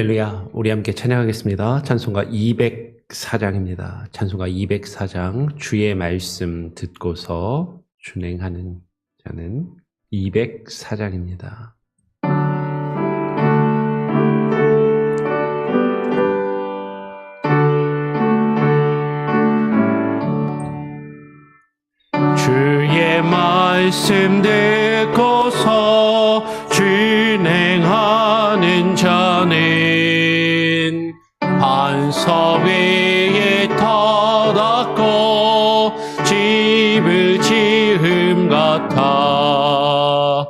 할렐루야. 우리 함께 찬양하겠습니다. 찬송가 204장입니다. 찬송가 204장 주의 말씀 듣고서 준행하는 자는 204장입니다. 주의 말씀 듣고서 준행하는 자는 반석 위에 터닫고 집을 지음 같아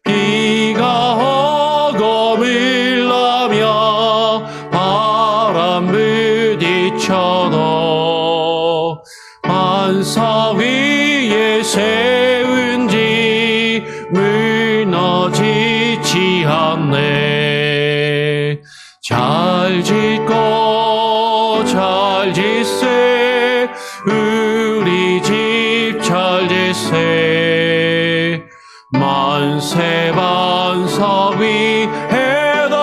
비가 오고 밀라며 바람 부딪혀도 반석 위에 세운 지 무너지지 않네. 잘 짓고 잘 짓세 우리 집 잘 짓세 만세 반석 위에도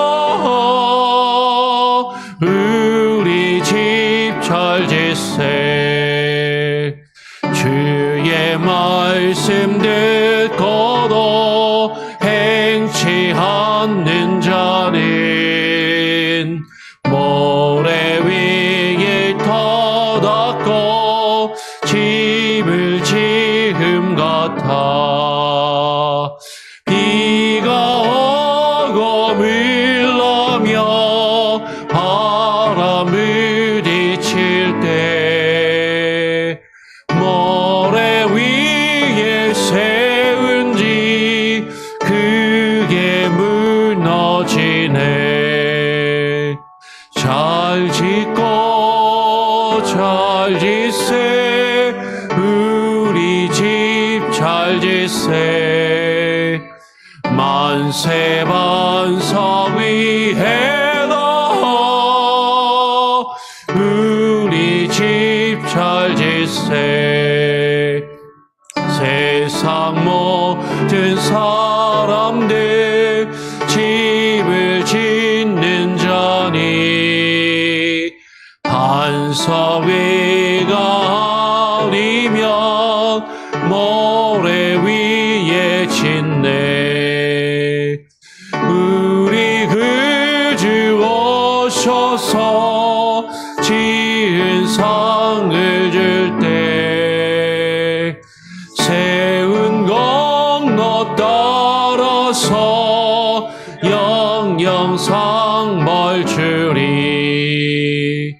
우리 집 잘 짓세 주의 말씀 듣고도 행치 않는 자는 모래 위에 터닫고 집을 지음 같아 비가 오고 밀라며 바람 부딪힐 때 모래 위에 세운 지 그게 무너지네. 잘 짓고 잘 짓세 우리 집 잘 짓세 만세 반석 위에도 우리 집 잘 짓세 세상 모든 사람들 집을 짓는 자니 반석 위가 아니면 모래 위에 짓네. 우리 구주 오셔서 지은 상을 줄 때 세운 공로 따라서 영영상 벌 주리.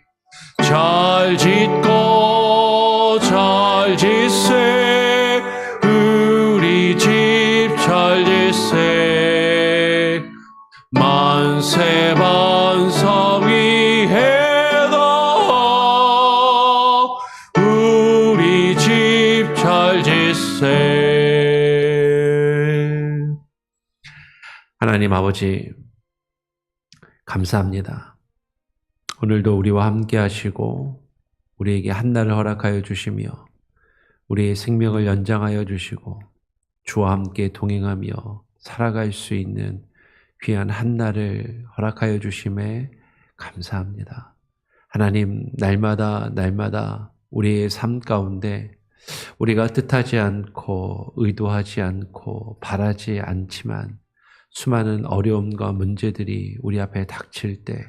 잘 짓고 잘 짓세 우리 집 잘 짓세 만세 반석 위에도 우리 집 잘 짓세. 하나님 아버지 감사합니다. 오늘도 우리와 함께 하시고 우리에게 한날을 허락하여 주시며 우리의 생명을 연장하여 주시고 주와 함께 동행하며 살아갈 수 있는 귀한 한날을 허락하여 주심에 감사합니다. 하나님 날마다 우리의 삶 가운데 우리가 뜻하지 않고 의도하지 않고 바라지 않지만 수많은 어려움과 문제들이 우리 앞에 닥칠 때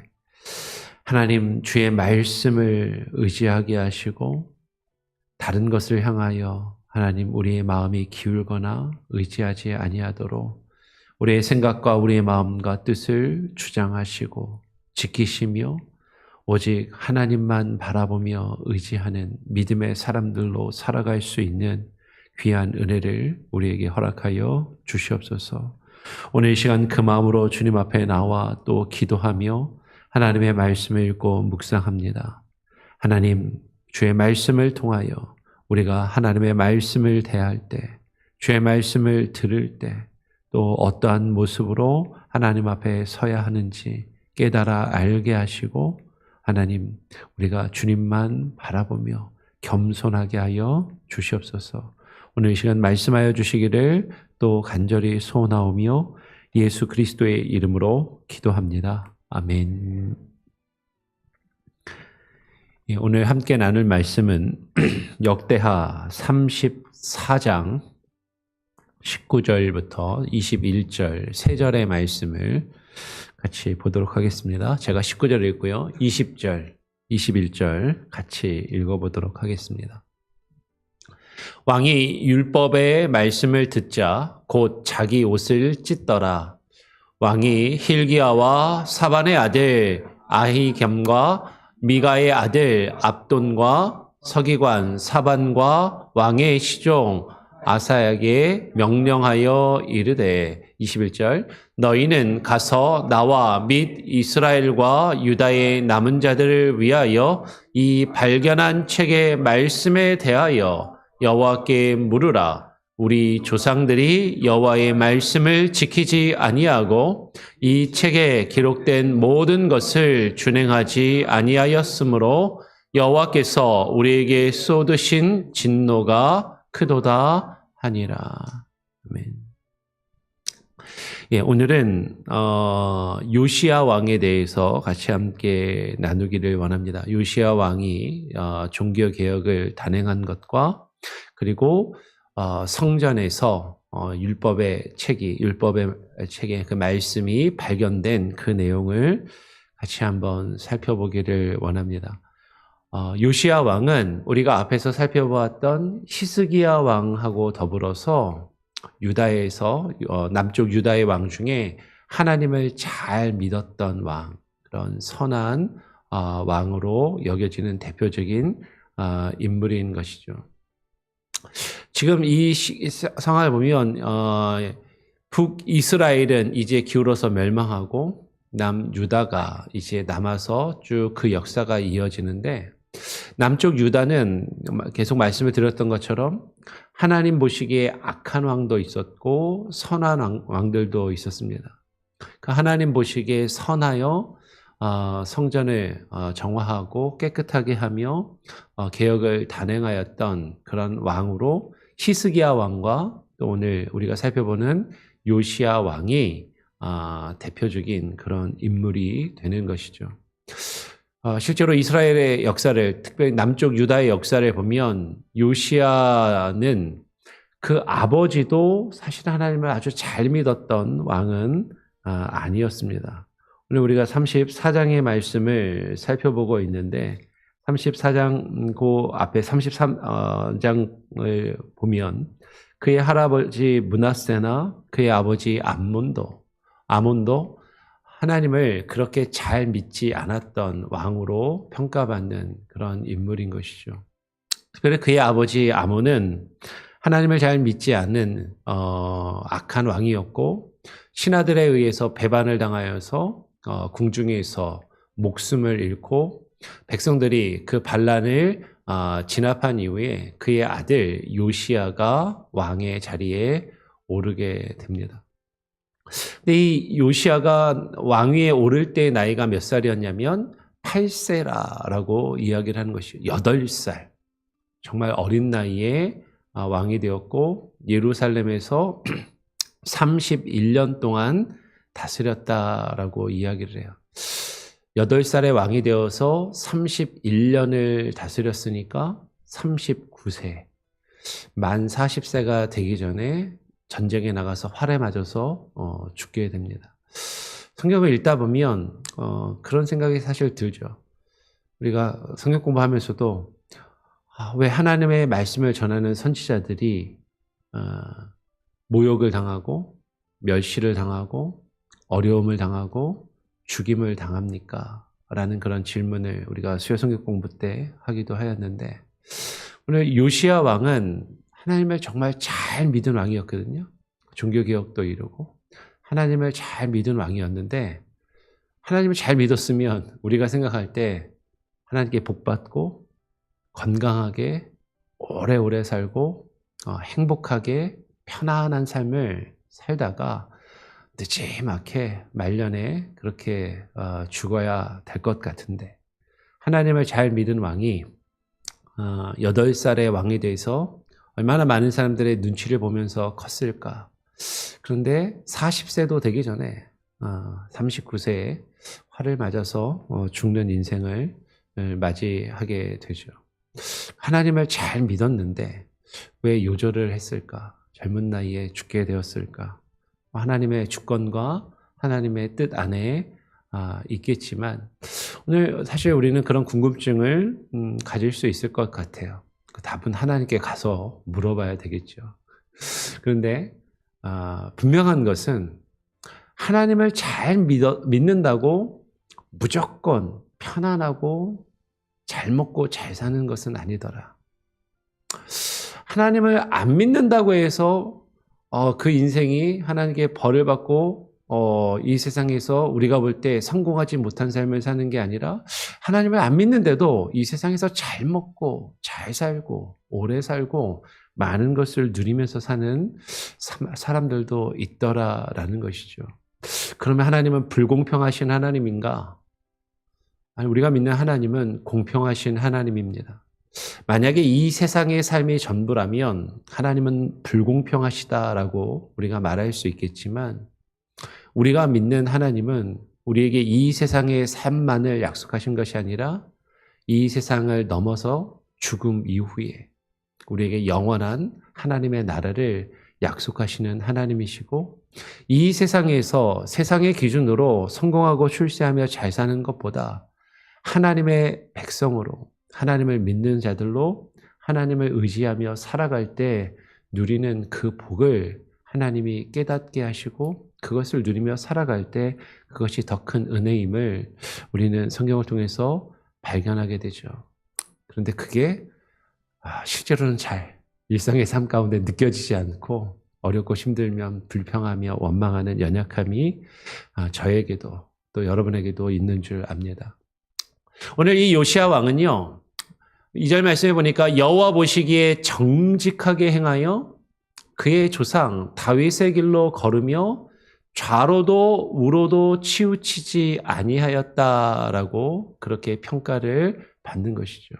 하나님 주의 말씀을 의지하게 하시고 다른 것을 향하여 하나님 우리의 마음이 기울거나 의지하지 아니하도록 우리의 생각과 우리의 마음과 뜻을 주장하시고 지키시며 오직 하나님만 바라보며 의지하는 믿음의 사람들로 살아갈 수 있는 귀한 은혜를 우리에게 허락하여 주시옵소서. 오늘 이 시간 그 마음으로 주님 앞에 나와 또 기도하며 하나님의 말씀을 읽고 묵상합니다. 하나님 주의 말씀을 통하여 우리가 하나님의 말씀을 대할 때 주의 말씀을 들을 때 또 어떠한 모습으로 하나님 앞에 서야 하는지 깨달아 알게 하시고 하나님 우리가 주님만 바라보며 겸손하게 하여 주시옵소서. 오늘 이 시간 말씀하여 주시기를 또 간절히 소원하오며 예수 그리스도의 이름으로 기도합니다. 아멘. 예, 오늘 함께 나눌 말씀은 역대하 34장 19절부터 21절 세 절의 말씀을 같이 보도록 하겠습니다. 제가 19절 읽고요. 20절, 21절 같이 읽어보도록 하겠습니다. 왕이 율법의 말씀을 듣자 곧 자기 옷을 찢더라. 왕이 힐기야와 사반의 아들 아히겸과 미가의 아들 압돈과 서기관 사반과 왕의 시종 아사야에게 명령하여 이르되 21절 너희는 가서 나와 및 이스라엘과 유다의 남은 자들을 위하여 이 발견한 책의 말씀에 대하여 여호와께 물으라. 우리 조상들이 여호와의 말씀을 지키지 아니하고 이 책에 기록된 모든 것을 준행하지 아니하였으므로 여호와께서 우리에게 쏟으신 진노가 크도다 하니라. 아멘. 예, 오늘은 요시야 왕에 대해서 같이 함께 나누기를 원합니다. 요시야 왕이 종교 개혁을 단행한 것과 그리고 성전에서 율법의 책의 그 말씀이 발견된 그 내용을 같이 한번 살펴보기를 원합니다. 요시야 왕은 우리가 앞에서 살펴보았던 히스기야 왕하고 더불어서 유다에서 남쪽 유다의 왕 중에 하나님을 잘 믿었던 왕, 그런 선한 왕으로 여겨지는 대표적인 인물인 것이죠. 지금 이 상황을 보면 북이스라엘은 이제 기울어서 멸망하고 남유다가 이제 남아서 쭉 그 역사가 이어지는데 남쪽 유다는 계속 말씀을 드렸던 것처럼 하나님 보시기에 악한 왕도 있었고 선한 왕들도 있었습니다. 그 하나님 보시기에 선하여 성전을 정화하고 깨끗하게 하며 개혁을 단행하였던 그런 왕으로 히스기야 왕과 또 오늘 우리가 살펴보는 요시야 왕이 대표적인 그런 인물이 되는 것이죠. 실제로 이스라엘의 역사를, 특별히 남쪽 유다의 역사를 보면 요시야는 그 아버지도 사실 하나님을 아주 잘 믿었던 왕은 아니었습니다. 오늘 우리가 34장의 말씀을 살펴보고 있는데 34장 그 앞에 33장을 보면 그의 할아버지 므낫세나 그의 아버지 아몬도 하나님을 그렇게 잘 믿지 않았던 왕으로 평가받는 그런 인물인 것이죠. 특별히 그의 아버지 아몬은 하나님을 잘 믿지 않는 악한 왕이었고 신하들에 의해서 배반을 당하여서 궁중에서 목숨을 잃고 백성들이 그 반란을 진압한 이후에 그의 아들 요시야가 왕의 자리에 오르게 됩니다. 근데 이 요시야가 왕위에 오를 때 나이가 몇 살이었냐면 8세라고 이야기를 하는 것이에요. 8살. 정말 어린 나이에 왕이 되었고 예루살렘에서 31년 동안 다스렸다라고 이야기를 해요. 8살에 왕이 되어서 31년을 다스렸으니까 39세. 만 40세가 되기 전에 전쟁에 나가서 활에 맞아서 죽게 됩니다. 성경을 읽다 보면 그런 생각이 사실 들죠. 우리가 성경 공부하면서도 왜 하나님의 말씀을 전하는 선지자들이 모욕을 당하고 멸시를 당하고 어려움을 당하고 죽임을 당합니까? 라는 그런 질문을 우리가 수요 성경 공부 때 하기도 하였는데 오늘 요시야 왕은 하나님을 정말 잘 믿은 왕이었거든요. 종교개혁도 이루고 하나님을 잘 믿은 왕이었는데 하나님을 잘 믿었으면 우리가 생각할 때 하나님께 복받고 건강하게 오래오래 살고 행복하게 편안한 삶을 살다가 늦지막해 말년에 그렇게 죽어야 될 것 같은데 하나님을 잘 믿은 왕이 8살의 왕이 돼서 얼마나 많은 사람들의 눈치를 보면서 컸을까. 그런데 40세도 되기 전에 39세에 화를 맞아서 죽는 인생을 맞이하게 되죠. 하나님을 잘 믿었는데 왜 요절을 했을까? 젊은 나이에 죽게 되었을까? 하나님의 주권과 하나님의 뜻 안에 있겠지만 오늘 사실 우리는 그런 궁금증을 가질 수 있을 것 같아요. 그 답은 하나님께 가서 물어봐야 되겠죠. 그런데 분명한 것은 하나님을 잘 믿는다고 무조건 편안하고 잘 먹고 잘 사는 것은 아니더라. 하나님을 안 믿는다고 해서 그 인생이 하나님께 벌을 받고 이 세상에서 우리가 볼 때 성공하지 못한 삶을 사는 게 아니라 하나님을 안 믿는데도 이 세상에서 잘 먹고 잘 살고 오래 살고 많은 것을 누리면서 사는 사람들도 있더라라는 것이죠. 그러면 하나님은 불공평하신 하나님인가? 아니, 우리가 믿는 하나님은 공평하신 하나님입니다. 만약에 이 세상의 삶이 전부라면 하나님은 불공평하시다라고 우리가 말할 수 있겠지만 우리가 믿는 하나님은 우리에게 이 세상의 삶만을 약속하신 것이 아니라 이 세상을 넘어서 죽음 이후에 우리에게 영원한 하나님의 나라를 약속하시는 하나님이시고 이 세상에서 세상의 기준으로 성공하고 출세하며 잘 사는 것보다 하나님의 백성으로 하나님을 믿는 자들로 하나님을 의지하며 살아갈 때 누리는 그 복을 하나님이 깨닫게 하시고 그것을 누리며 살아갈 때 그것이 더 큰 은혜임을 우리는 성경을 통해서 발견하게 되죠. 그런데 그게 실제로는 잘 일상의 삶 가운데 느껴지지 않고 어렵고 힘들면 불평하며 원망하는 연약함이 저에게도 또 여러분에게도 있는 줄 압니다. 오늘 이 요시야 왕은요. 2절 말씀해 보니까 여호와 보시기에 정직하게 행하여 그의 조상 다윗의 길로 걸으며 좌로도 우로도 치우치지 아니하였다라고 그렇게 평가를 받는 것이죠.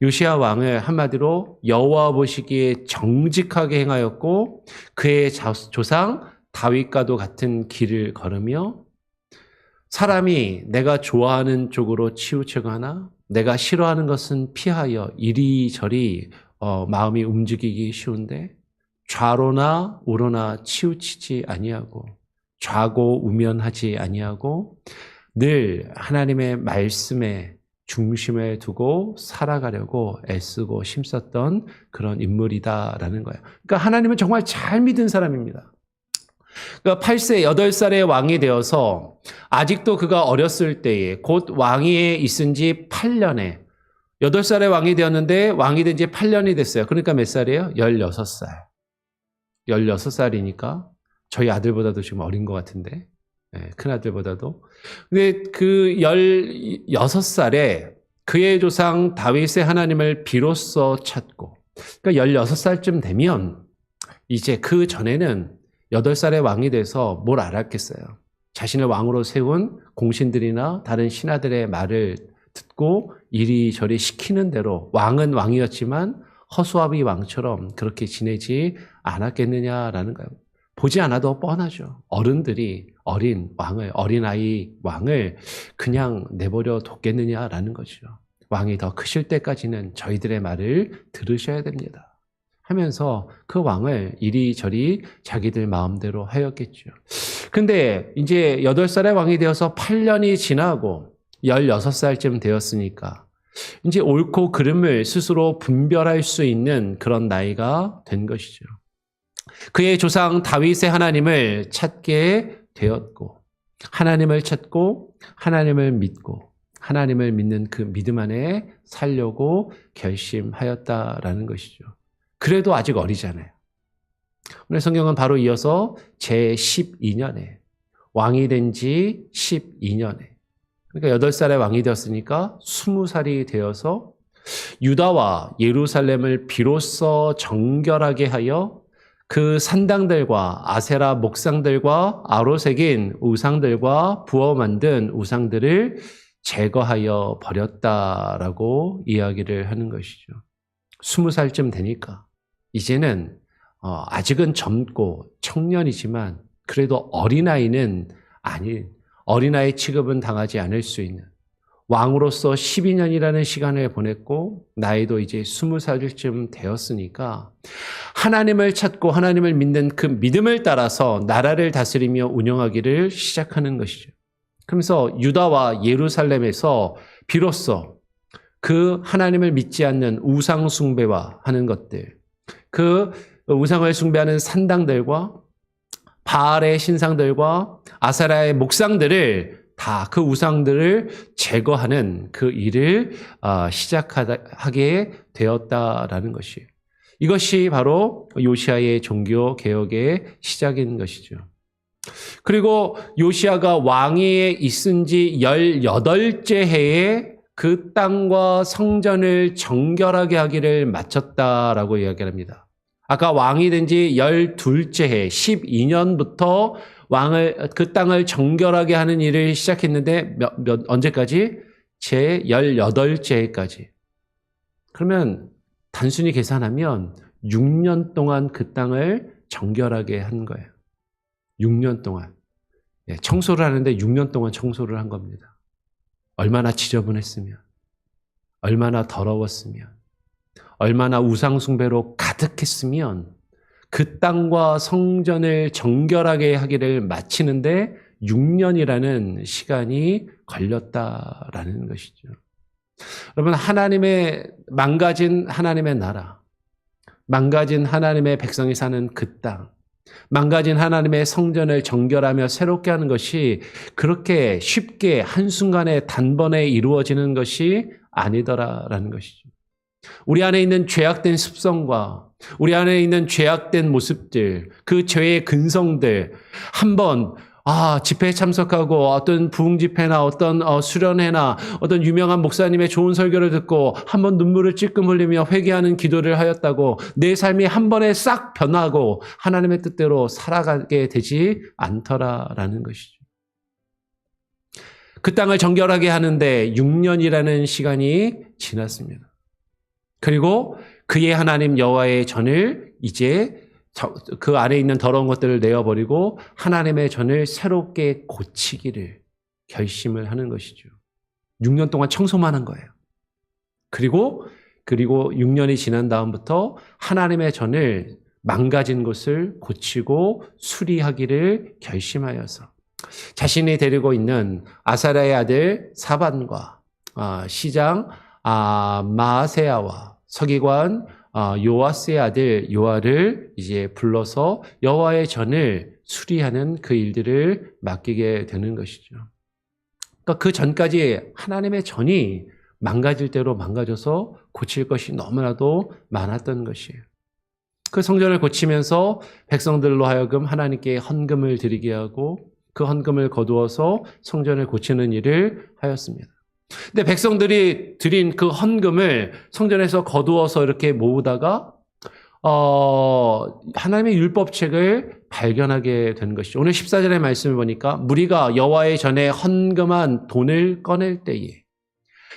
요시야 왕을 한마디로 여호와 보시기에 정직하게 행하였고 그의 조상 다윗과도 같은 길을 걸으며 사람이 내가 좋아하는 쪽으로 치우쳐가나 내가 싫어하는 것은 피하여 이리저리 마음이 움직이기 쉬운데 좌로나 우로나 치우치지 아니하고 좌고우면하지 아니하고 늘 하나님의 말씀에 중심에 두고 살아가려고 애쓰고 힘썼던 그런 인물이다라는 거예요. 그러니까 하나님은 정말 잘 믿은 사람입니다. 그러니까 8세, 8살의 왕이 되어서 아직도 그가 어렸을 때에 곧 왕위에 있은 지 8년에 8살의 왕이 되었는데 왕이 된 지 8년이 됐어요. 그러니까 몇 살이에요? 16살. 16살이니까 저희 아들보다도 지금 어린 것 같은데 큰 아들보다도. 근데 그 16살에 그의 조상 다윗의 하나님을 비로소 찾고 그러니까 16살쯤 되면 이제 그 전에는 8살의 왕이 돼서 뭘 알았겠어요. 자신을 왕으로 세운 공신들이나 다른 신하들의 말을 듣고 이리저리 시키는 대로 왕은 왕이었지만 허수아비 왕처럼 그렇게 지내지 않았겠느냐라는 거예요. 보지 않아도 뻔하죠. 어른들이 어린아이 왕을 그냥 내버려 뒀겠느냐라는 거죠. 왕이 더 크실 때까지는 저희들의 말을 들으셔야 됩니다. 하면서 그 왕을 이리저리 자기들 마음대로 하였겠죠. 근데 이제 8살의 왕이 되어서 8년이 지나고 16살쯤 되었으니까 이제 옳고 그름을 스스로 분별할 수 있는 그런 나이가 된 것이죠. 그의 조상 다윗의 하나님을 찾게 되었고 하나님을 찾고 하나님을 믿고 하나님을 믿는 그 믿음 안에 살려고 결심하였다라는 것이죠. 그래도 아직 어리잖아요. 오늘 성경은 바로 이어서 제12년에 왕이 된 지 12년에 그러니까 8살의 왕이 되었으니까 20살이 되어서 유다와 예루살렘을 비로소 정결하게 하여 그 산당들과 아세라 목상들과 아로새긴 우상들과 부어 만든 우상들을 제거하여 버렸다라고 이야기를 하는 것이죠. 20살쯤 되니까 이제는 아직은 젊고 청년이지만 그래도 어린아이는 아닌 어린아이 취급은 당하지 않을 수 있는 왕으로서 12년이라는 시간을 보냈고 나이도 이제 20살쯤 되었으니까 하나님을 찾고 하나님을 믿는 그 믿음을 따라서 나라를 다스리며 운영하기를 시작하는 것이죠. 그러면서 유다와 예루살렘에서 비로소 그 하나님을 믿지 않는 우상 숭배와 하는 것들, 그 우상을 숭배하는 산당들과 바알의 신상들과 아사라의 목상들을 다 그 우상들을 제거하는 그 일을 시작하게 되었다라는 것이에요. 이것이 바로 요시아의 종교 개혁의 시작인 것이죠. 그리고 요시아가 왕위에 있은 지 18째 해에 그 땅과 성전을 정결하게 하기를 마쳤다라고 이야기합니다. 아까 왕이 된 지 12째 해, 12년부터 그 땅을 정결하게 하는 일을 시작했는데 언제까지? 제 18째 해까지. 그러면 단순히 계산하면 6년 동안 그 땅을 정결하게 한 거예요. 6년 동안. 청소를 하는데 6년 동안 청소를 한 겁니다. 얼마나 지저분했으면, 얼마나 더러웠으면, 얼마나 우상숭배로 가득했으면 그 땅과 성전을 정결하게 하기를 마치는데 6년이라는 시간이 걸렸다라는 것이죠. 여러분, 망가진 하나님의 나라, 망가진 하나님의 백성이 사는 그 땅, 망가진 하나님의 성전을 정결하며 새롭게 하는 것이 그렇게 쉽게 한순간에 단번에 이루어지는 것이 아니더라라는 것이죠. 우리 안에 있는 죄악된 습성과 우리 안에 있는 죄악된 모습들, 그 죄의 근성들 한번 집회에 참석하고 어떤 부흥 집회나 어떤 수련회나 어떤 유명한 목사님의 좋은 설교를 듣고 한번 눈물을 찔끔 흘리며 회개하는 기도를 하였다고 내 삶이 한 번에 싹 변하고 하나님의 뜻대로 살아가게 되지 않더라라는 것이죠. 그 땅을 정결하게 하는데 6년이라는 시간이 지났습니다. 그리고 그의 하나님 여호와의 전을 이제 그 안에 있는 더러운 것들을 내어버리고 하나님의 전을 새롭게 고치기를 결심을 하는 것이죠. 6년 동안 청소만 한 거예요. 그리고 6년이 지난 다음부터 하나님의 전을 망가진 것을 고치고 수리하기를 결심하여서 자신이 데리고 있는 아사랴의 아들 사반과 시장 마아세야와 서기관 요아스의 아들 요아를 이제 불러서 여호와의 전을 수리하는 그 일들을 맡기게 되는 것이죠. 그러니까 그 전까지 하나님의 전이 망가질 대로 망가져서 고칠 것이 너무나도 많았던 것이에요. 그 성전을 고치면서 백성들로 하여금 하나님께 헌금을 드리게 하고 그 헌금을 거두어서 성전을 고치는 일을 하였습니다. 근데 백성들이 드린 그 헌금을 성전에서 거두어서 이렇게 모으다가 하나님의 율법책을 발견하게 된 것이죠. 오늘 14절의 말씀을 보니까 무리가 여호와의 전에 헌금한 돈을 꺼낼 때에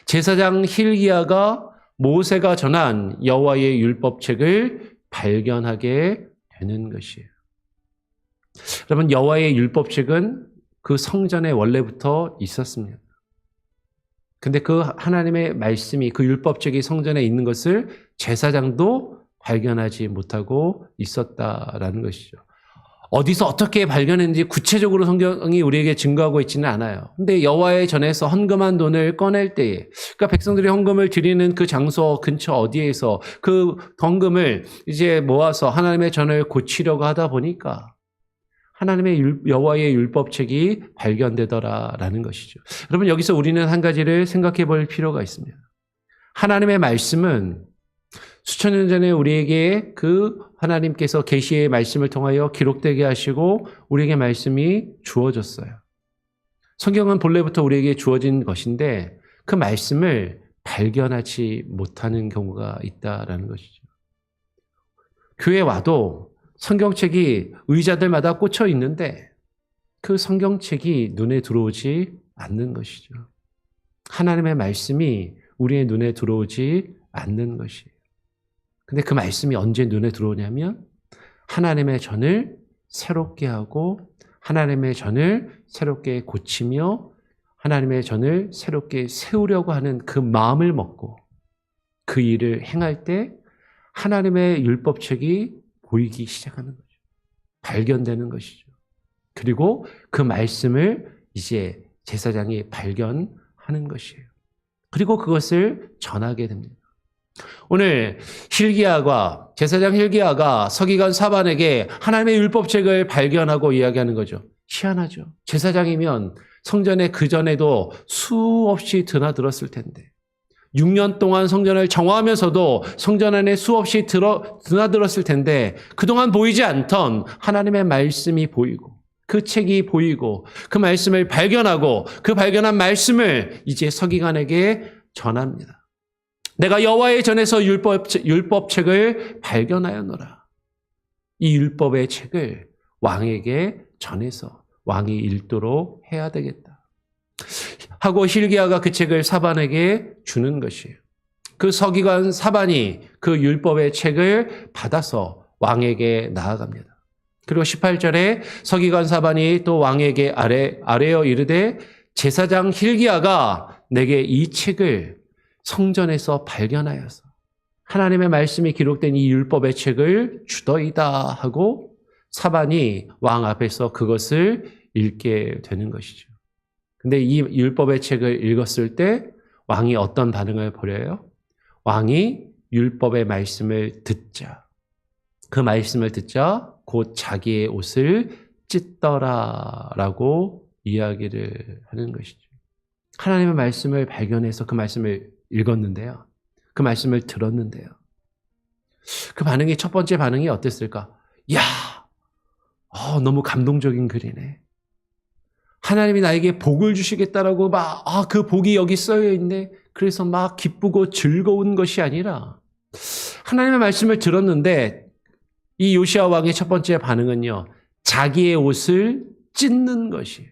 제사장 힐기야가 모세가 전한 여호와의 율법책을 발견하게 되는 것이에요. 여러분, 여호와의 율법책은 그 성전에 원래부터 있었습니다. 근데 그 하나님의 말씀이 그 율법책이 성전에 있는 것을 제사장도 발견하지 못하고 있었다라는 것이죠. 어디서 어떻게 발견했는지 구체적으로 성경이 우리에게 증거하고 있지는 않아요. 근데 여호와의 전에서 헌금한 돈을 꺼낼 때에, 그러니까 백성들이 헌금을 드리는 그 장소 근처 어디에서 그 헌금을 이제 모아서 하나님의 전을 고치려고 하다 보니까 하나님의 여호와의 율법책이 발견되더라라는 것이죠. 여러분, 여기서 우리는 한 가지를 생각해 볼 필요가 있습니다. 하나님의 말씀은 수천 년 전에 우리에게 그 하나님께서 계시의 말씀을 통하여 기록되게 하시고 우리에게 말씀이 주어졌어요. 성경은 본래부터 우리에게 주어진 것인데 그 말씀을 발견하지 못하는 경우가 있다라는 것이죠. 교회 와도 성경책이 의자들마다 꽂혀 있는데 그 성경책이 눈에 들어오지 않는 것이죠. 하나님의 말씀이 우리의 눈에 들어오지 않는 것이에요. 근데 그 말씀이 언제 눈에 들어오냐면 하나님의 전을 새롭게 하고 하나님의 전을 새롭게 고치며 하나님의 전을 새롭게 세우려고 하는 그 마음을 먹고 그 일을 행할 때 하나님의 율법책이 보이기 시작하는 거죠. 발견되는 것이죠. 그리고 그 말씀을 이제 제사장이 발견하는 것이에요. 그리고 그것을 전하게 됩니다. 오늘 hil기야가 제사장 hil기야가 서기관 사반에게 하나님의 율법책을 발견하고 이야기하는 거죠. 희한하죠. 제사장이면 성전에 그전에도 수없이 드나들었을 텐데 6년 동안 성전을 정화하면서도 성전 안에 수없이 드나들었을 텐데 그동안 보이지 않던 하나님의 말씀이 보이고 그 책이 보이고 그 말씀을 발견하고 그 발견한 말씀을 이제 서기관에게 전합니다. 내가 여호와의 전에서 율법책을 발견하였노라. 이 율법의 책을 왕에게 전해서 왕이 읽도록 해야 되겠다. 하고 hil기야가 그 책을 사반에게 주는 것이에요. 그 서기관 사반이 그 율법의 책을 받아서 왕에게 나아갑니다. 그리고 18절에 서기관 사반이 또 왕에게 아뢰어 이르되 제사장 hil기야가 내게 이 책을 성전에서 발견하여서 하나님의 말씀이 기록된 이 율법의 책을 주더이다 하고 사반이 왕 앞에서 그것을 읽게 되는 것이죠. 근데 이 율법의 책을 읽었을 때 왕이 어떤 반응을 보여요? 왕이 율법의 말씀을 듣자, 그 말씀을 듣자 곧 자기의 옷을 찢더라라고 이야기를 하는 것이죠. 하나님의 말씀을 발견해서 그 말씀을 읽었는데요. 그 말씀을 들었는데요. 그 반응이 첫 번째 반응이 어땠을까? 야, 너무 감동적인 글이네. 하나님이 나에게 복을 주시겠다라고 그 복이 여기 써여 있네. 그래서 막 기쁘고 즐거운 것이 아니라 하나님의 말씀을 들었는데 이 요시야 왕의 첫 번째 반응은요. 자기의 옷을 찢는 것이에요.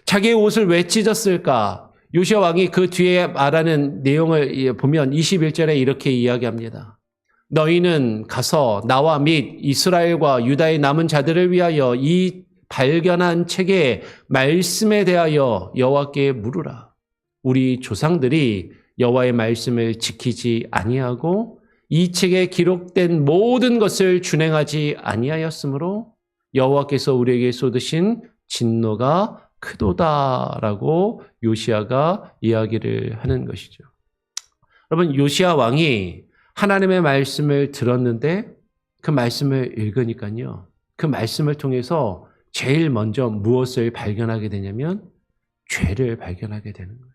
자기의 옷을 왜 찢었을까? 요시야 왕이 그 뒤에 말하는 내용을 보면 21절에 이렇게 이야기합니다. 너희는 가서 나와 및 이스라엘과 유다의 남은 자들을 위하여 이 발견한 책의 말씀에 대하여 여호와께 물으라. 우리 조상들이 여호와의 말씀을 지키지 아니하고 이 책에 기록된 모든 것을 준행하지 아니하였으므로 여호와께서 우리에게 쏟으신 진노가 크도다라고 요시야가 이야기를 하는 것이죠. 여러분, 요시야 왕이 하나님의 말씀을 들었는데 그 말씀을 읽으니까요. 그 말씀을 통해서 제일 먼저 무엇을 발견하게 되냐면 죄를 발견하게 되는 거예요.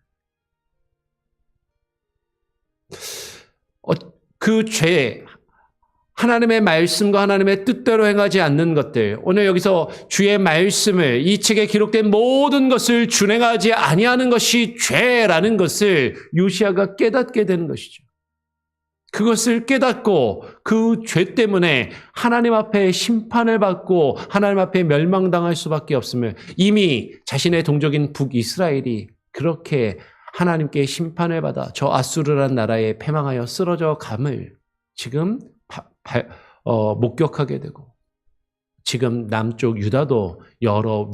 그 죄, 하나님의 말씀과 하나님의 뜻대로 행하지 않는 것들, 오늘 여기서 주의 말씀을 이 책에 기록된 모든 것을 준행하지 아니하는 것이 죄라는 것을 요시야가 깨닫게 되는 것이죠. 그것을 깨닫고 그 죄 때문에 하나님 앞에 심판을 받고 하나님 앞에 멸망당할 수밖에 없음을 이미 자신의 동족인 북이스라엘이 그렇게 하나님께 심판을 받아 저 아수르라는 나라에 패망하여 쓰러져 감을 지금 목격하게 되고 지금 남쪽 유다도 여러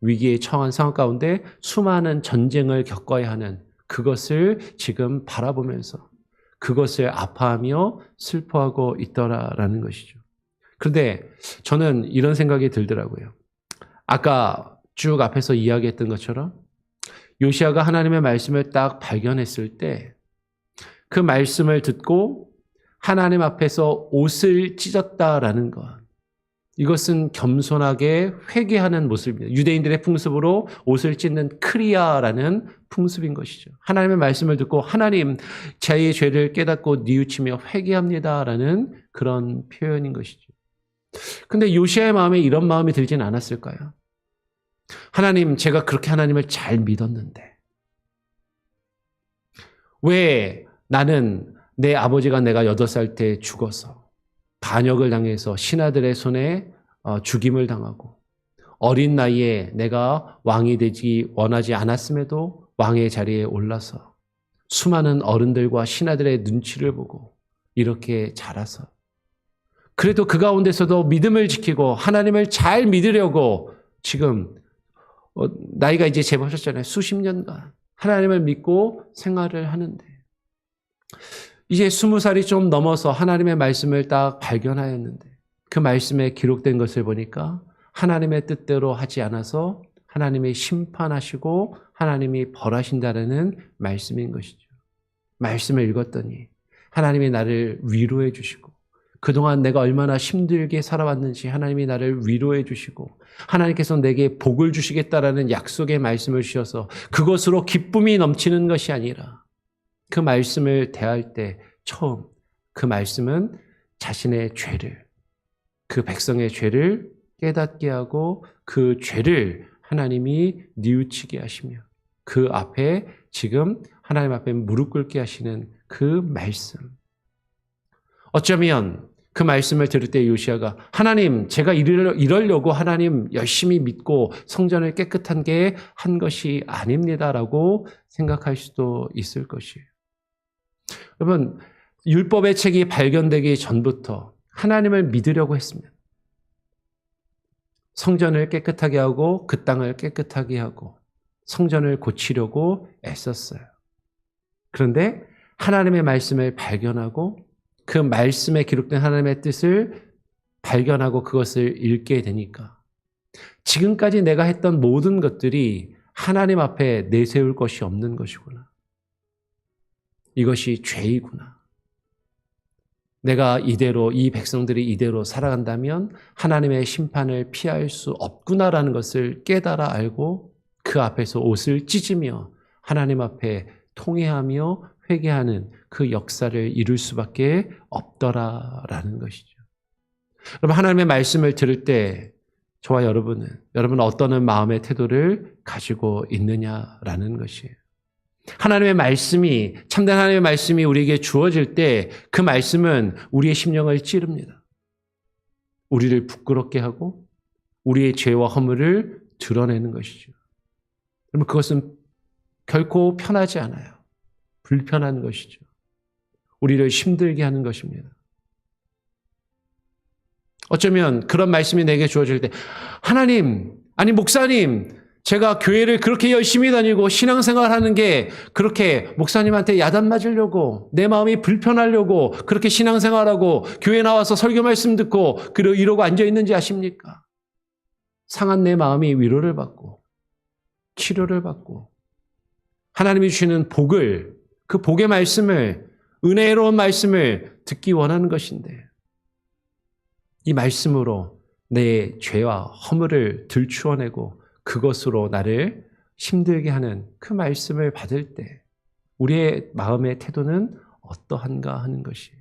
위기에 처한 상황 가운데 수많은 전쟁을 겪어야 하는 그것을 지금 바라보면서 그것을 아파하며 슬퍼하고 있더라라는 것이죠. 그런데 저는 이런 생각이 들더라고요. 아까 쭉 앞에서 이야기했던 것처럼 요시야가 하나님의 말씀을 딱 발견했을 때 그 말씀을 듣고 하나님 앞에서 옷을 찢었다라는 것. 이것은 겸손하게 회개하는 모습입니다. 유대인들의 풍습으로 옷을 찢는 크리아라는 풍습인 것이죠. 하나님의 말씀을 듣고 하나님 자기의 죄를 깨닫고 뉘우치며 회개합니다라는 그런 표현인 것이죠. 근데 요시야의 마음에 이런 마음이 들진 않았을까요? 하나님, 제가 그렇게 하나님을 잘 믿었는데 왜 나는 내 아버지가 내가 8살 때 죽어서 반역을 당해서 신하들의 손에 죽임을 당하고 어린 나이에 내가 왕이 되지 원하지 않았음에도 왕의 자리에 올라서 수많은 어른들과 신하들의 눈치를 보고 이렇게 자라서 그래도 그 가운데서도 믿음을 지키고 하나님을 잘 믿으려고 지금 나이가 이제 제법 셨잖아요. 수십 년간 하나님을 믿고 생활을 하는데 이제 20살이 좀 넘어서 하나님의 말씀을 딱 발견하였는데 그 말씀에 기록된 것을 보니까 하나님의 뜻대로 하지 않아서 하나님이 심판하시고 하나님이 벌하신다는 말씀인 것이죠. 말씀을 읽었더니 하나님이 나를 위로해 주시고 그동안 내가 얼마나 힘들게 살아왔는지 하나님이 나를 위로해 주시고 하나님께서 내게 복을 주시겠다라는 약속의 말씀을 주셔서 그것으로 기쁨이 넘치는 것이 아니라 그 말씀을 대할 때 처음 그 말씀은 자신의 죄를 그 백성의 죄를 깨닫게 하고 그 죄를 하나님이 뉘우치게 하시며 그 앞에 지금 하나님 앞에 무릎 꿇게 하시는 그 말씀. 어쩌면 그 말씀을 들을 때 요시야가 하나님 제가 이러려고 하나님 열심히 믿고 성전을 깨끗한 게 한 것이 아닙니다라고 생각할 수도 있을 것이에요. 여러분 율법의 책이 발견되기 전부터 하나님을 믿으려고 했습니다. 성전을 깨끗하게 하고 그 땅을 깨끗하게 하고 성전을 고치려고 애썼어요. 그런데 하나님의 말씀을 발견하고 그 말씀에 기록된 하나님의 뜻을 발견하고 그것을 읽게 되니까 지금까지 내가 했던 모든 것들이 하나님 앞에 내세울 것이 없는 것이구나. 이것이 죄이구나. 내가 이대로 이 백성들이 이대로 살아간다면 하나님의 심판을 피할 수 없구나라는 것을 깨달아 알고 그 앞에서 옷을 찢으며 하나님 앞에 통회하며 회개하는 그 역사를 이룰 수밖에 없더라라는 것이죠. 여러분 하나님의 말씀을 들을 때 저와 여러분은 어떤 마음의 태도를 가지고 있느냐라는 것이에요. 하나님의 말씀이 참된 하나님의 말씀이 우리에게 주어질 때 그 말씀은 우리의 심령을 찌릅니다. 우리를 부끄럽게 하고 우리의 죄와 허물을 드러내는 것이죠. 여러분 그것은 결코 편하지 않아요. 불편한 것이죠. 우리를 힘들게 하는 것입니다. 어쩌면 그런 말씀이 내게 주어질 때 하나님, 아니 목사님, 제가 교회를 그렇게 열심히 다니고 신앙생활하는 게 그렇게 목사님한테 야단 맞으려고 내 마음이 불편하려고 그렇게 신앙생활하고 교회 나와서 설교 말씀 듣고 이러고 앉아있는지 아십니까? 상한 내 마음이 위로를 받고 치료를 받고 하나님이 주시는 복을 그 복의 말씀을 은혜로운 말씀을 듣기 원하는 것인데 이 말씀으로 내 죄와 허물을 들추어내고 그것으로 나를 힘들게 하는 그 말씀을 받을 때 우리의 마음의 태도는 어떠한가 하는 것이에요.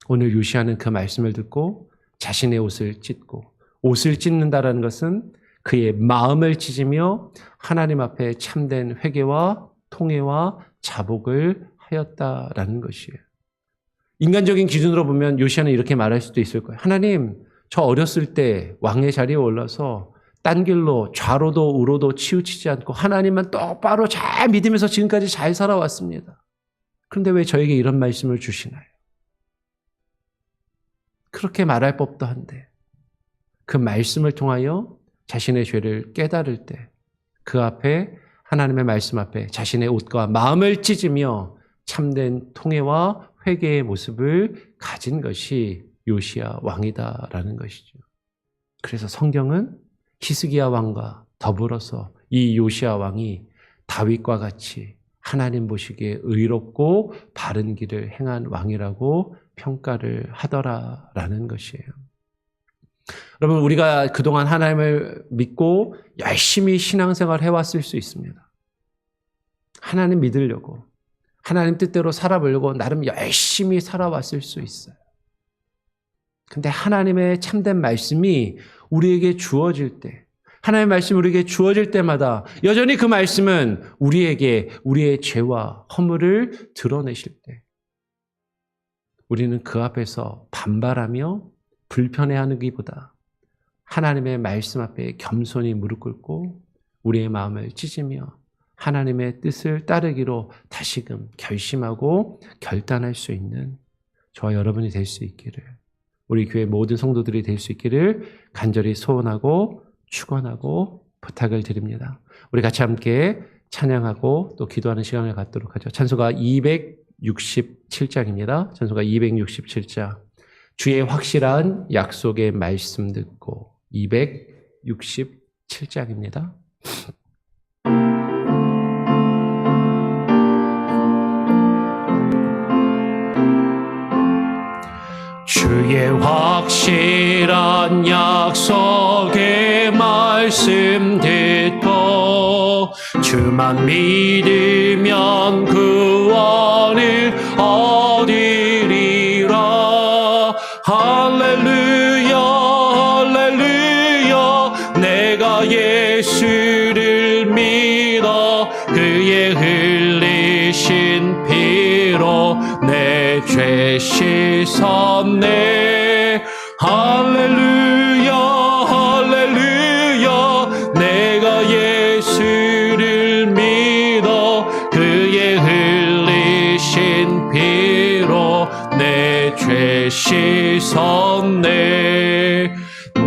오늘 요시야는 그 말씀을 듣고 자신의 옷을 찢고 옷을 찢는다라는 것은 그의 마음을 찢으며 하나님 앞에 참된 회개와 통회와 자복을 하였다라는 것이에요. 인간적인 기준으로 보면 요시야는 이렇게 말할 수도 있을 거예요. 하나님, 저 어렸을 때 왕의 자리에 올라서 딴 길로 좌로도 우로도 치우치지 않고 하나님만 똑바로 잘 믿으면서 지금까지 잘 살아왔습니다. 그런데 왜 저에게 이런 말씀을 주시나요? 그렇게 말할 법도 한데 그 말씀을 통하여 자신의 죄를 깨달을 때 그 앞에 하나님의 말씀 앞에 자신의 옷과 마음을 찢으며 참된 통회와 회개의 모습을 가진 것이 요시야 왕이다라는 것이죠. 그래서 성경은 히스기야 왕과 더불어서 이 요시야 왕이 다윗과 같이 하나님 보시기에 의롭고 바른 길을 행한 왕이라고 평가를 하더라라는 것이에요. 여러분 우리가 그동안 하나님을 믿고 열심히 신앙생활 해왔을 수 있습니다. 하나님 믿으려고 하나님 뜻대로 살아보려고 나름 열심히 살아왔을 수 있어요. 근데 하나님의 참된 말씀이 우리에게 주어질 때 하나님의 말씀이 우리에게 주어질 때마다 여전히 그 말씀은 우리에게 우리의 죄와 허물을 드러내실 때 우리는 그 앞에서 반발하며 불편해하는 것보다 하나님의 말씀 앞에 겸손히 무릎 꿇고 우리의 마음을 찢으며 하나님의 뜻을 따르기로 다시금 결심하고 결단할 수 있는 저와 여러분이 될 수 있기를 우리 교회 모든 성도들이 될 수 있기를 간절히 소원하고 축원하고 부탁을 드립니다. 우리 같이 함께 찬양하고 또 기도하는 시간을 갖도록 하죠. 찬송가 267장입니다. 찬송가 267장. 주의 확실한 약속의 말씀 듣고 267장입니다. 주의 확실한 약속의 말씀 듣고 주만 믿으면 구원을 얻으리라. 할렐루야 할렐루야. 내가 예수를 믿어 그의 흘리신 피로 내 죄 씻었네. 할렐루야 할렐루야. 내가 예수를 믿어 그의 흘리신 피로 내 죄 씻었네.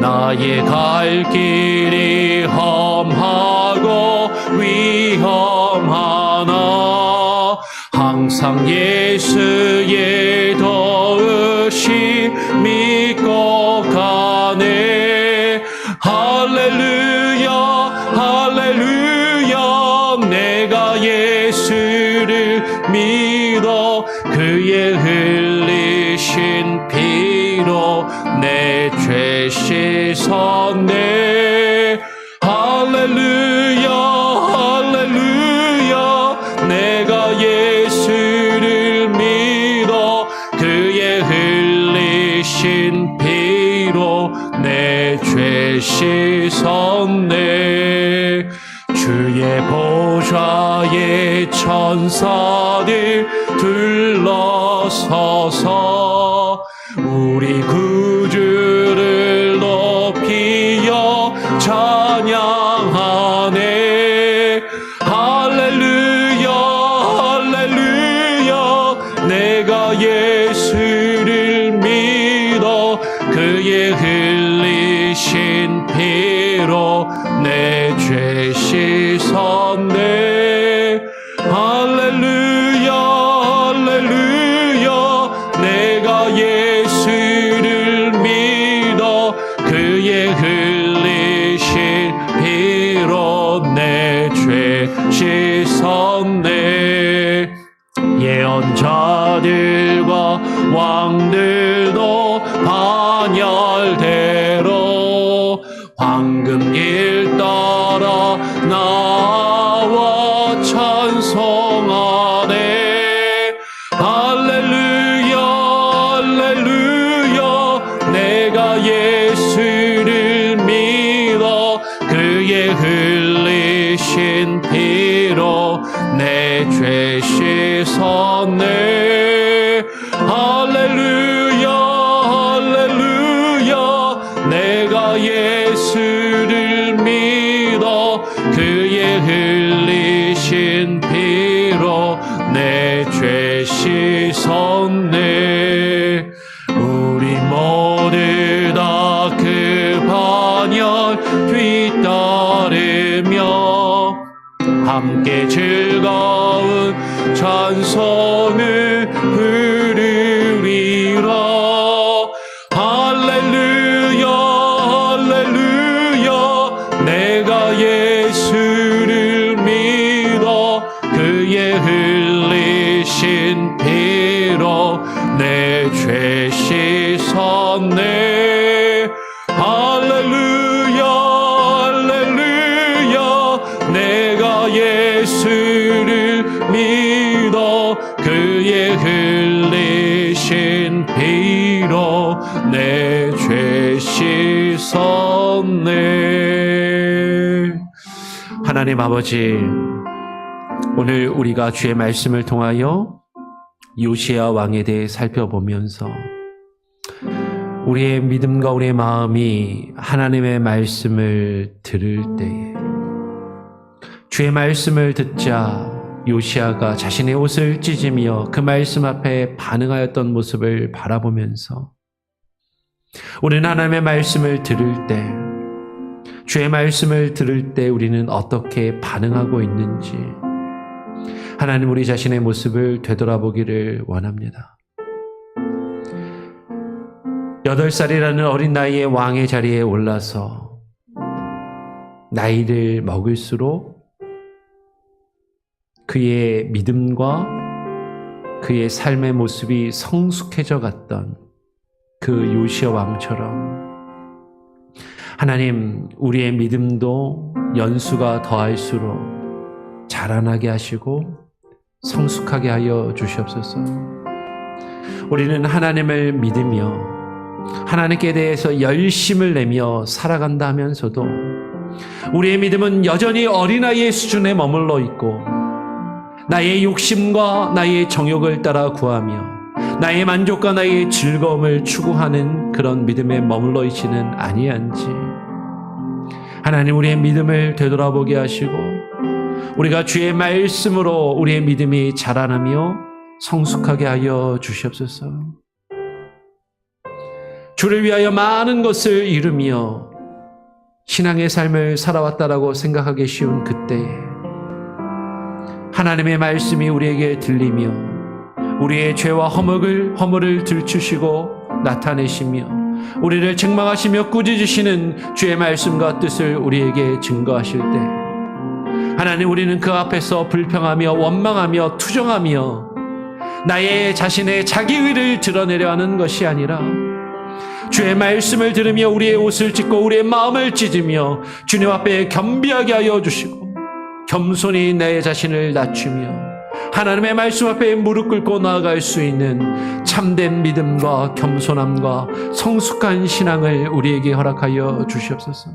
나의 갈 길이 험하고 위험하나 항상 예수의 도우심 믿고 가네. 할렐루야 할렐루야. 내가 예수를 믿어 그의 흘리신 피로 내 죄 씻었네. 할렐루야 할렐루야. 내가 예수를 믿어 그의 흘리신 피로 내 죄 씻었네. 주의 보좌에 천사들 둘러서서 우리 구주를 높이어 찬양하네. 할렐루야 할렐루야. 내가 예수를 믿어 그의 흘리신 피로 내 죄 씻었네. 할렐루야 할렐루야. 내가 예수를 믿어 그의 흘리신 피로 내 죄 씻었네. 예언자들과 왕들도 반열대로 황금길 따라 나와 찬송하네. 할렐루야 할렐루야. 내가 예수를 믿어 그의 흘리신 피로 내 죄 씻었네. 할렐루야 할렐루야. 내가 예수를 믿어 그의 흘리신 피로 내 죄 씻었네. 우리 모두 다 그 반열 뒤따르며 함께 즐거운 찬송을 부르리라. 할렐루야 할렐루야. 내가 예수를 믿어 그의 흘리신 피로 내 죄 씻었네. 할렐루야 할렐루야. 내가 예수를 믿어 그의 흘리신 피로 내 죄 씻었네. 하나님 아버지, 오늘 우리가 주의 말씀을 통하여 요시야 왕에 대해 살펴보면서 우리의 믿음과 우리의 마음이 하나님의 말씀을 들을 때에 주의 말씀을 듣자 요시야가 자신의 옷을 찢으며 그 말씀 앞에 반응하였던 모습을 바라보면서 우리는 하나님의 말씀을 들을 때, 주의 말씀을 들을 때 우리는 어떻게 반응하고 있는지 하나님 우리 자신의 모습을 되돌아보기를 원합니다. 8살이라는 어린 나이에 왕의 자리에 올라서 나이를 먹을수록 그의 믿음과 그의 삶의 모습이 성숙해져 갔던 그 요시야 왕처럼 하나님 우리의 믿음도 연수가 더할수록 자라나게 하시고 성숙하게 하여 주시옵소서. 우리는 하나님을 믿으며 하나님께 대해서 열심을 내며 살아간다 하면서도 우리의 믿음은 여전히 어린아이의 수준에 머물러 있고 나의 욕심과 나의 정욕을 따라 구하며 나의 만족과 나의 즐거움을 추구하는 그런 믿음에 머물러 있지는 아니한지 하나님 우리의 믿음을 되돌아보게 하시고 우리가 주의 말씀으로 우리의 믿음이 자라나며 성숙하게 하여 주시옵소서. 주를 위하여 많은 것을 이루며 신앙의 삶을 살아왔다라고 생각하기 쉬운 그때에 하나님의 말씀이 우리에게 들리며 우리의 죄와 허물을 들추시고 나타내시며 우리를 책망하시며 꾸짖으시는 주의 말씀과 뜻을 우리에게 증거하실 때 하나님 우리는 그 앞에서 불평하며 원망하며 투정하며 나의 자신의 자기의를 드러내려 하는 것이 아니라 주의 말씀을 들으며 우리의 옷을 찢고 우리의 마음을 찢으며 주님 앞에 겸비하게 하여 주시고 겸손히 내 자신을 낮추며 하나님의 말씀 앞에 무릎 꿇고 나아갈 수 있는 참된 믿음과 겸손함과 성숙한 신앙을 우리에게 허락하여 주시옵소서.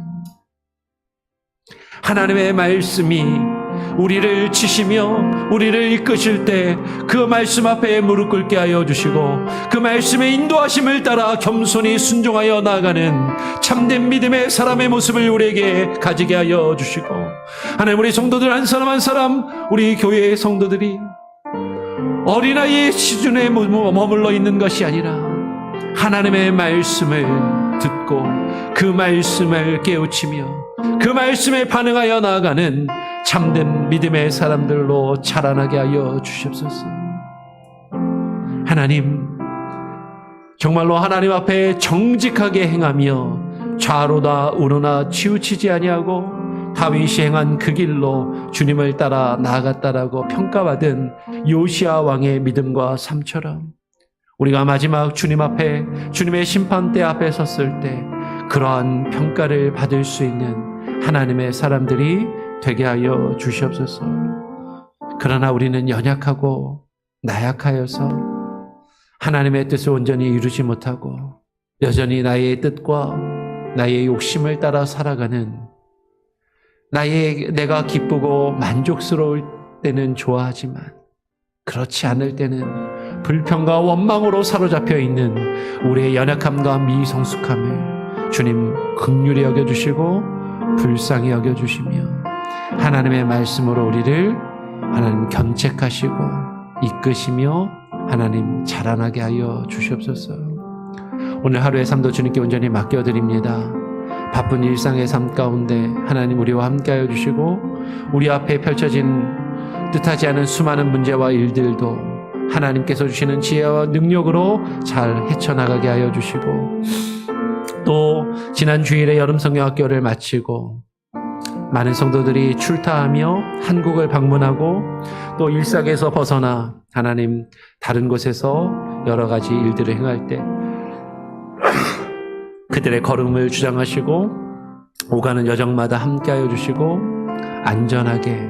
하나님의 말씀이 우리를 치시며 우리를 이끄실 때 그 말씀 앞에 무릎 꿇게 하여 주시고 그 말씀의 인도하심을 따라 겸손히 순종하여 나아가는 참된 믿음의 사람의 모습을 우리에게 가지게 하여 주시고 하나님 우리 성도들 한 사람 한 사람 우리 교회의 성도들이 어린아이의 수준에 머물러 있는 것이 아니라 하나님의 말씀을 듣고 그 말씀을 깨우치며 그 말씀에 반응하여 나아가는 참된 믿음의 사람들로 자라나게 하여 주시옵소서. 하나님 정말로 하나님 앞에 정직하게 행하며 좌로나 우로나 치우치지 아니하고 다윗이 행한 그 길로 주님을 따라 나아갔다라고 평가받은 요시야 왕의 믿음과 삶처럼 우리가 마지막 주님 앞에 주님의 심판대 앞에 섰을 때 그러한 평가를 받을 수 있는 하나님의 사람들이 되게 하여 주시옵소서. 그러나 우리는 연약하고 나약하여서 하나님의 뜻을 온전히 이루지 못하고 여전히 나의 뜻과 나의 욕심을 따라 살아가는 내가 기쁘고 만족스러울 때는 좋아하지만 그렇지 않을 때는 불평과 원망으로 사로잡혀 있는 우리의 연약함과 미성숙함을 주님 긍휼히 여겨주시고 불쌍히 여겨주시며 하나님의 말씀으로 우리를 하나님 견책하시고 이끄시며 하나님 자라나게 하여 주시옵소서. 오늘 하루의 삶도 주님께 온전히 맡겨드립니다. 바쁜 일상의 삶 가운데 하나님 우리와 함께하여 주시고 우리 앞에 펼쳐진 뜻하지 않은 수많은 문제와 일들도 하나님께서 주시는 지혜와 능력으로 잘 헤쳐나가게 하여 주시고 또 지난 주일에 여름 성경학교를 마치고 많은 성도들이 출타하며 한국을 방문하고 또 일상에서 벗어나 하나님 다른 곳에서 여러 가지 일들을 행할 때 그들의 걸음을 주장하시고 오가는 여정마다 함께하여 주시고 안전하게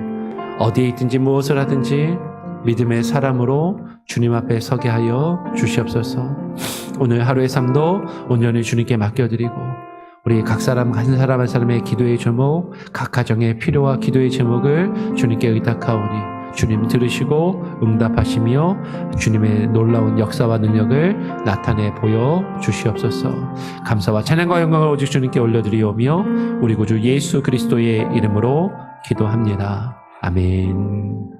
어디에 있든지 무엇을 하든지 믿음의 사람으로 주님 앞에 서게 하여 주시옵소서. 오늘 하루의 삶도 온전히 주님께 맡겨드리고 우리 각 사람 한 사람 한 사람의 기도의 제목 각 가정의 필요와 기도의 제목을 주님께 의탁하오니 주님 들으시고 응답하시며 주님의 놀라운 역사와 능력을 나타내 보여 주시옵소서. 감사와 찬양과 영광을 오직 주님께 올려드리오며 우리 구주 예수 그리스도의 이름으로 기도합니다. 아멘.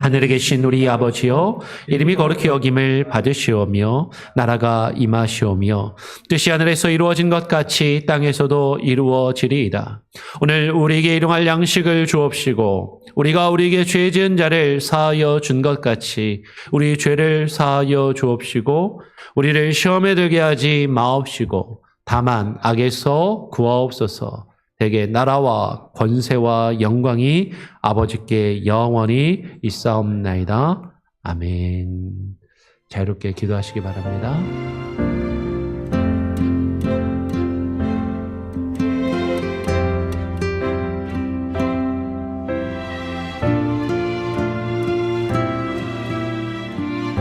하늘에 계신 우리 아버지여, 이름이 거룩히 여김을 받으시오며 나라가 임하시오며 뜻이 하늘에서 이루어진 것 같이 땅에서도 이루어지리이다. 오늘 우리에게 일용할 양식을 주옵시고 우리가 우리에게 죄 지은 자를 사하여 준 것 같이 우리 죄를 사하여 주옵시고 우리를 시험에 들게 하지 마옵시고 다만 악에서 구하옵소서. 대개 나라와 권세와 영광이 아버지께 영원히 있사옵나이다. 아멘. 자유롭게 기도하시기 바랍니다.